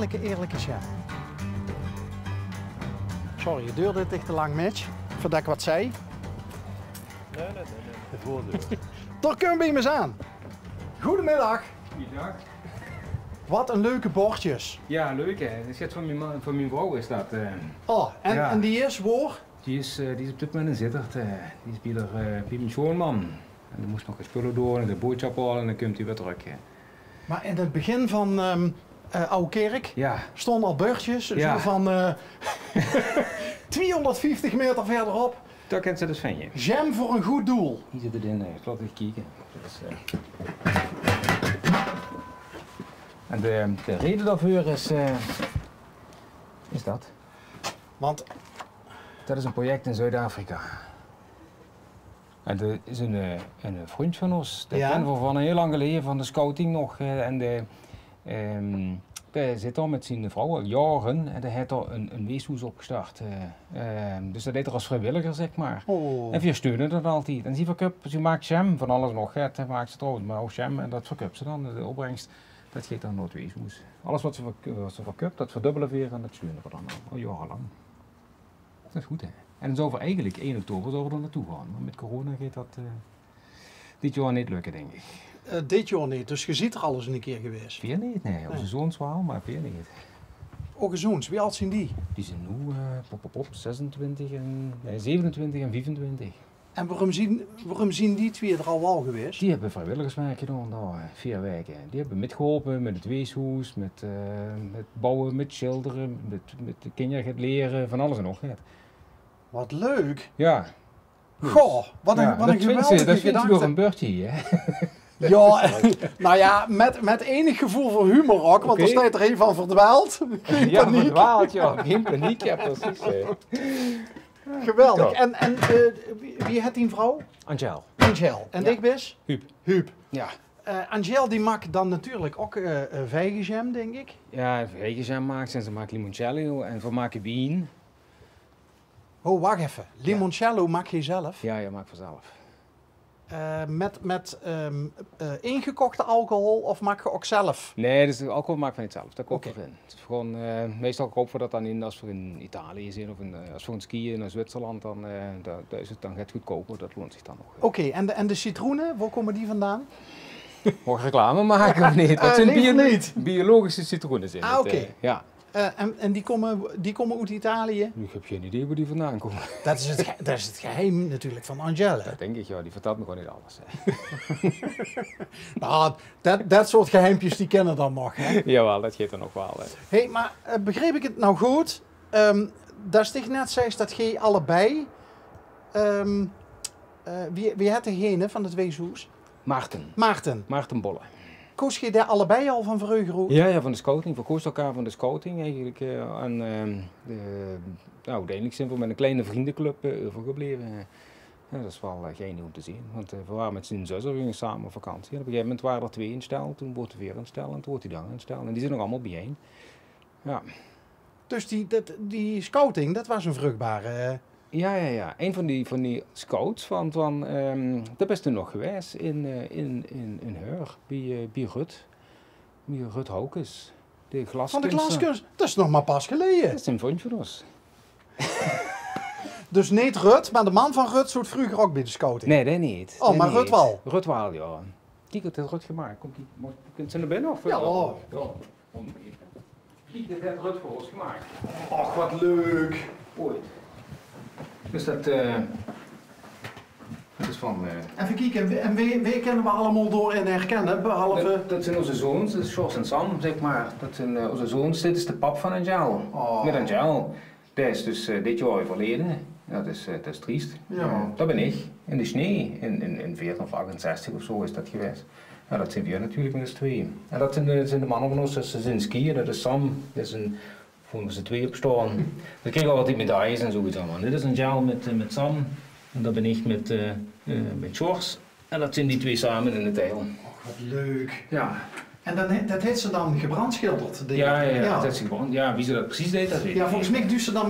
eerlijke jam. Sorry, het duurde echt te lang, Mitch. Voordat ik wat zei. Nee. Het woord. Toch kunnen we bij me eens aan. Goedemiddag. Goeiedag. Wat een leuke bordjes. Ja, leuk hè. Dat is van mijn vrouw is dat. Oh, Ja. en die is waar? Die is op dit moment in Zittert. Die is bij mijn schoonman. En die moest nog een spullen door en de boodschap halen en dan komt hij weer terug. Maar in het begin van Oude Kerk Ja. stonden al bordjes. Ja. Zo van 250 meter verderop. Daar kent ze dus van je. Jam voor een goed doel. Hier zit het in. Laat even kijken. Dus, en de reden daarvoor is dat. Want Dat is een project in Zuid-Afrika. En er is een vriend van ons, dat Ja. kennen we van heel lang geleden, van de scouting nog. Hij zit daar met zijn vrouw al jaren en hij heeft daar een weeshuis opgestart. Dus dat deed er als vrijwilliger, zeg maar. oh. En we steunen dat altijd. En ze maakt jam van alles nog. Hij maakt ze trouwens, maar ook jam en dat verkoopt ze dan. De opbrengst, dat geeft dan naar het weeshuis. Alles wat ze verkoopt, dat verdubbelen we weer en dat steunen we dan al jarenlang. Dat is goed hè. En dan zouden we eigenlijk 1 oktober zouden we er naartoe gaan. Maar met corona gaat dat dit jaar niet lukken, denk ik. Dit jaar niet, dus je ziet er alles een keer geweest. Weer niet? Nee, onze zoons wel, maar weer niet. Ongezoens, wie oud zijn die? Die zijn nu 26 en, nee, 27 en 25. En waarom zien die twee er al wel geweest? Die hebben vrijwilligerswerk gedaan daar, 4 weken. Die hebben metgeholpen met het weeshuis, met bouwen, met schilderen, met de kinderen gaan leren, van alles en nog. Wat leuk! Ja. Goh, wat een geweldige Dat vindt ze gedachte. door een beurtje, hè? Ja, nou ja, met enig gevoel voor humor ook, want Oké. er staat er een van verdwaald. Geen Ja, paniek. verdwaald, ja. Geen paniek, ja, precies. Geweldig. Ja. En wie heeft die vrouw? Angel. Angel. En Ja. ik ben? Huub. Huub. Ja. Angel die maakt dan natuurlijk ook vijgenjam, denk ik. Ja, regenjam maakt en ze maken limoncello en we maken wien. Oh, wacht even. Limoncello maak je zelf? Ja, je maakt vanzelf. Met ingekochte alcohol of maak je ook zelf? Nee, dus de alcohol maakt van niet zelf, dat koopt Oké. erin. Het is gewoon, meestal kopen we dat dan in als we in Italië zijn of als we gaan skiën naar Zwitserland, dan, daar is het dan het goedkoper, dat loont zich dan nog. Oké, en de citroenen, waar komen die vandaan? Mag ik reclame maken of niet? Dat zijn liever niet. biologische citroenen zijn het, oké. ja. En die komen uit Italië? Ik heb geen idee waar die vandaan komen. Dat is het geheim natuurlijk van Angela. Dat denk ik, ja, die vertelt me gewoon niet alles. Hè. Nou, dat soort geheimpjes die kennen dan nog. Hè? Jawel, dat geeft er nog wel. Hè. Hey, maar begreep ik het nou goed? Dat is toch net zegt dat je allebei... wie had degene van het weeshuis? Maarten Maarten. Bolle. Koos je daar allebei al van Vreugderoe? Ja, van de scouting. We kozen elkaar van de scouting eigenlijk. Uiteindelijk zijn we met een kleine vriendenclub overgebleven. Ja, dat is wel geinig om te zien. Want we waren met z'n zussen, we gingen samen op vakantie. En op een gegeven moment waren er 2 in stel, toen wordt er weer een stel en toen wordt hij dan een stel. En die zijn nog allemaal bijeen. Ja. Dus die scouting, dat was een vruchtbare... Ja. Een van die scouts daar best toen nog geweest in Heur, bij Rut. Bij Rut Houkes. De Van de glaskunstenaar. glaskunst, dat is nog maar pas geleden. Dat is een vriend van ons. Dus niet Rut, maar de man van Rut zoet vroeger ook bij de scouting. Nee, dat niet. Oh, Dat maar niet. Rut wel? Rut wel, ja. Kijk, het is Rut gemaakt. Kom, kunt ze naar binnen of? Ja. Kom, kijk, dit heeft Rut voor ons gemaakt. Och, wat leuk. Ooit. Dus dat is van... Even kijken, en wie kennen we allemaal door en herkennen, behalve... Dat zijn onze zoons, dat is Sjors en Sam, zeg maar. Dat zijn onze zoons. Dit is de pap van Angel. Oh. Met Angel. Die is dus dit jaar overleden. Ja, dat is triest. Ja. Dat ben ik. In de sneeuw. In 14 of 68 of zo is dat geweest. Ja, dat zijn we natuurlijk met z'n tweeën. En dat zijn de mannen van ons, dat zijn skiën, dat is Sam. Dat is voor z'n tweeën opstaan. We kregen altijd medailles en zoiets allemaal. Dit is Angel met Sam. En dat ben ik met Sjors. En dat zijn die twee samen in het eil. Och, wat leuk. Ja. En dat heeft ze dan gebrandschilderd? denk ik. Ja, dat is gewoon. Ja, wie ze dat precies deed, dat weet ik Ja, niet. volgens mij doet ze dan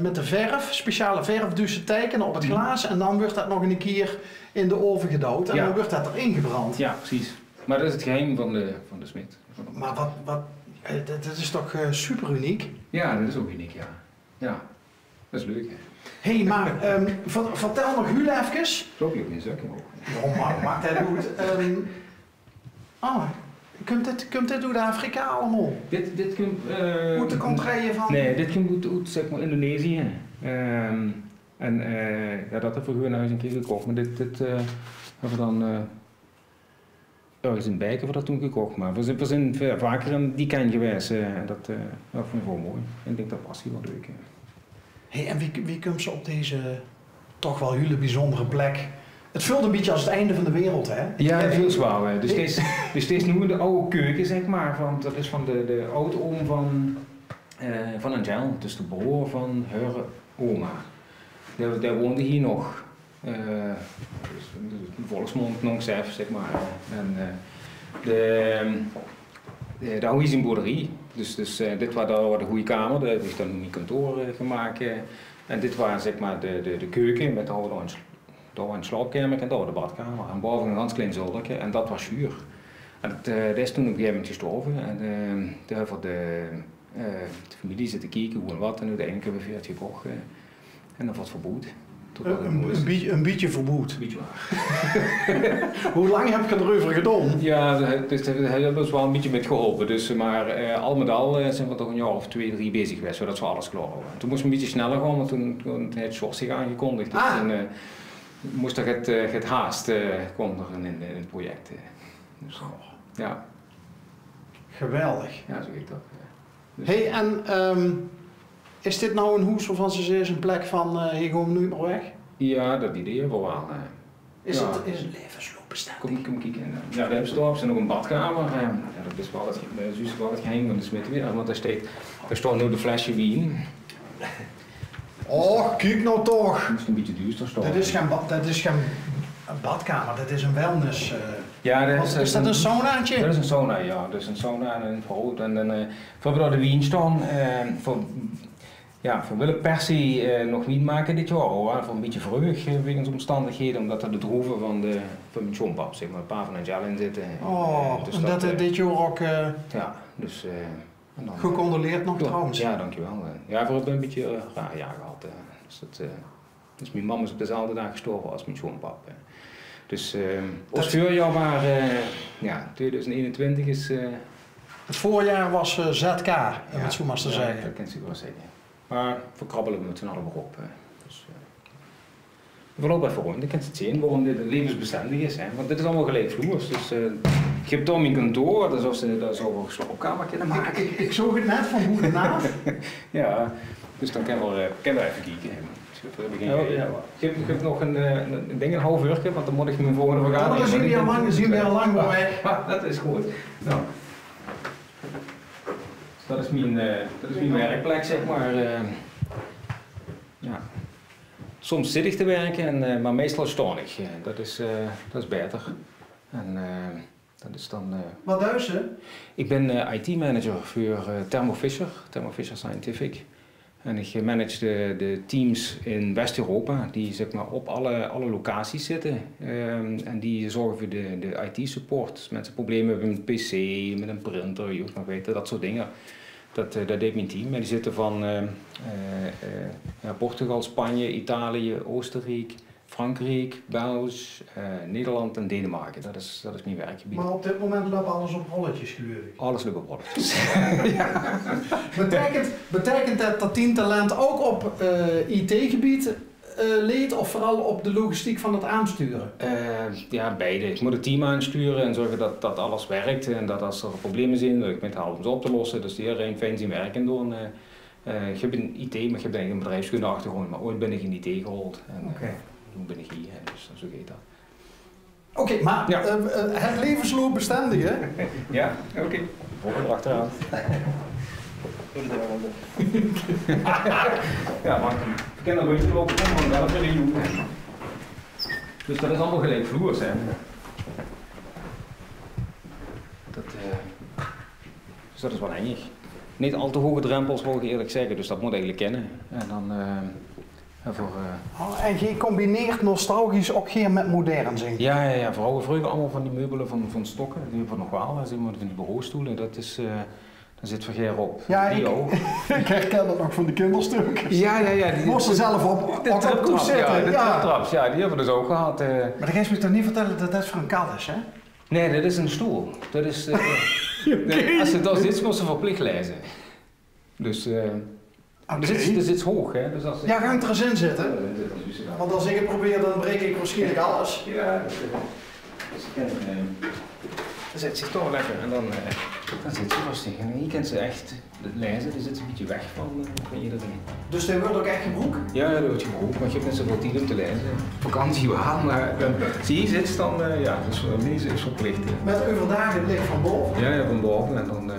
met de verf, speciale verf, doet ze tekenen op het glas en dan wordt dat nog een keer in de oven gedood en Ja. dan wordt dat erin gebrand. Ja, precies. Maar dat is het geheim van de smid. Maar Dat is toch super uniek? Ja, dat is ook uniek, ja. Ja, dat is leuk, hè. Hé, maar vertel nog jullie even. Loop je ook in zakken? Oh, maar maakt dat goed. Komt dit uit Afrika allemaal? Dit komt... Hoe de contraien van? Nee, dit komt uit zeg maar Indonesië. Ja, dat hebben we gewoon naar huis een keer gekocht. Maar dit hebben we dan... ergens in Bijken hebben we dat toen gekocht. Maar we zijn vaker in die kant geweest. Dat vond ik wel mooi. En ik denk dat past hier wel leuk. Hey, en wie komt ze op deze toch wel hele bijzondere plek? Het voelt een beetje als het einde van de wereld, hè? Ja, heel zwaar. Dus steeds nu de oude keuken, zeg maar. Dat is van de oudoom van Angel. Dus de broer van haar oma. Daar woonde hier nog. Dus de volksmond nog zelf, zeg maar. En daar is een boerderie. Dus dit was de goede kamer, daar heb ik dan een kantoor gemaakt. En dit was zeg maar de keuken met daar was een slaapkamer en daar was de badkamer. En boven een ganz klein zoldertje en dat was schuur. En dat is toen op een gegeven moment gestorven. En daar hebben de familie zitten kijken hoe en wat en uiteindelijk hebben we het gekocht. En dat was verboden. Een beetje verboed. Een beetje waar. Hoe lang heb je erover gedaan? Ja, daar hebben we wel een beetje met geholpen. Dus, maar al met al zijn we toch een jaar of 2, 3 bezig geweest, zodat we alles klaar hadden. Toen moesten we een beetje sneller gaan, want toen heeft Sjors zich aangekondigd. Dus toen moest er het haast kwam er in het project. Dus, ja. Geweldig. Ja, zo ik dat. Dus. Hey, en is dit nou een hoes waarvan ze zeggen, een plek van hier gaan we nu maar weg? Ja, dat idee hebben we wel. Is het levensloopbestendig? Kom kijken. Ja, daar hebben ze nog een badkamer. Ja, dat is wel het geheim van de smid weer, want daar staat nu de flesje wien. Oh, kijk nou toch! Dat is een beetje duurder staan. Dat is geen badkamer, dat is een wellness. Ja, is dat een saunaatje? Dat is een sauna, ja. Dus een sauna en een verhoogd. En dan we daar de wien staan. We willen per se nog wien maken dit jaar. Hoor. Voor een beetje vroeg wegens omstandigheden, omdat er de droeven van mijn schoonpap, zeg maar, een paar van Angel in zitten. Oh, dus en dat dit jaar ook... ja, dus... Dan, gecondoleerd nog trouwens. Ja, dankjewel. Ja, we hebben een beetje raar jaar gehad. Dus mijn mama is op dezelfde dag gestorven als mijn schoonpap. Dus ons voorjaar waar 2021 is... het voorjaar was ZK, om het zo maar te zeggen. Dat kan je wel zeggen. Maar we krabbelen met z'n allen weer op. Dus, we lopen even rond, ik kan het zien waarom dit levensbestendig is. Hè? Want dit is allemaal gelijkvloers. Dus je hebt daar mijn kantoor, dat is alsof ze een slaapkamer kunnen maken. Ik zag het net van hoe naam. Ja, dus dan kan we even kijken. Je hebt nog een ding, een half uur, want dan moet ik mijn volgende vergadering. Dan zien we al lang wel weg. Dat is goed. Nou. Dat is mijn werkplek, zeg maar. Ja. Soms zit ik te werken, maar meestal stoonig. Dat is beter. En dat is dan... Wat doe je? Ik ben IT-manager voor Thermo Fisher Scientific. En ik manage de teams in West-Europa die zeg maar, op alle locaties zitten. En die zorgen voor de IT-support. Dus mensen problemen hebben met een PC, met een printer, je nog weten, dat soort dingen. Dat deed mijn team. En die zitten van Portugal, Spanje, Italië, Oostenrijk, Frankrijk, België, Nederland en Denemarken. Dat is mijn werkgebied. Maar op dit moment loopt alles op rolletjes, geloof ik. Alles loopt op rolletjes. Ja. Betekent dat 10 talent ook op IT-gebied leed of vooral op de logistiek van het aansturen? Ja, beide. Ik moet het team aansturen en zorgen dat alles werkt en dat als er problemen zijn, dat ik met help om ze op te lossen. Dus iedereen fijn zien werken doen. Ik heb een IT, maar ik heb een bedrijfskunde achtergrond, maar ooit ben ik in IT gehold. En toen ben ik hier, dus zo gaat dat. Oké, maar het levensloopbestendig, hè? Ja, oké. Volgende erachteraan. Ja, maar ik ken dat nooit gelopen van welke regio. Dus dat is allemaal gelijk vloers, hè. Dus dat is wel engig. Niet al te hoge drempels, wil ik eerlijk zeggen, dus dat moet eigenlijk kennen. En dan en je combineert nostalgisch ook geen met modern zingen? Ja, vooral vroeger allemaal van die meubelen van stokken, die hebben we nog wel, van die bureaustoelen, dat Daar zit vergeer op. Ja, die ook. ik herken dat nog van de kinderstukjes. Ja. Die moesten zelf op De koers zitten. de traptraps, ja, die hebben we dus ook gehad. Maar dan ga je me toch niet vertellen dat dat voor een kat is, hè? Nee, dat is een stoel. Dat is... als je daar zit, moet ze verplicht lezen. Dus... Okay. Er zit hoog, hè? Dus als Ja, ga ik er eens in zitten? Want als ik het probeer, dan breek ik waarschijnlijk alles. Ja, dan zet zich toch wel lekker en dan zit ze rustig. En hier kent ze echt lezen, die zit een beetje weg van iedereen. Dus die wordt ook echt gebroek? Ja, dat wordt gebroken, maar je hebt net zoveel tijd om te lezen. Vakantie wel, maar als je hier zit, dan ja, dus voor mij is het verplicht. Met overdag het licht van boven? Ja, van boven en dan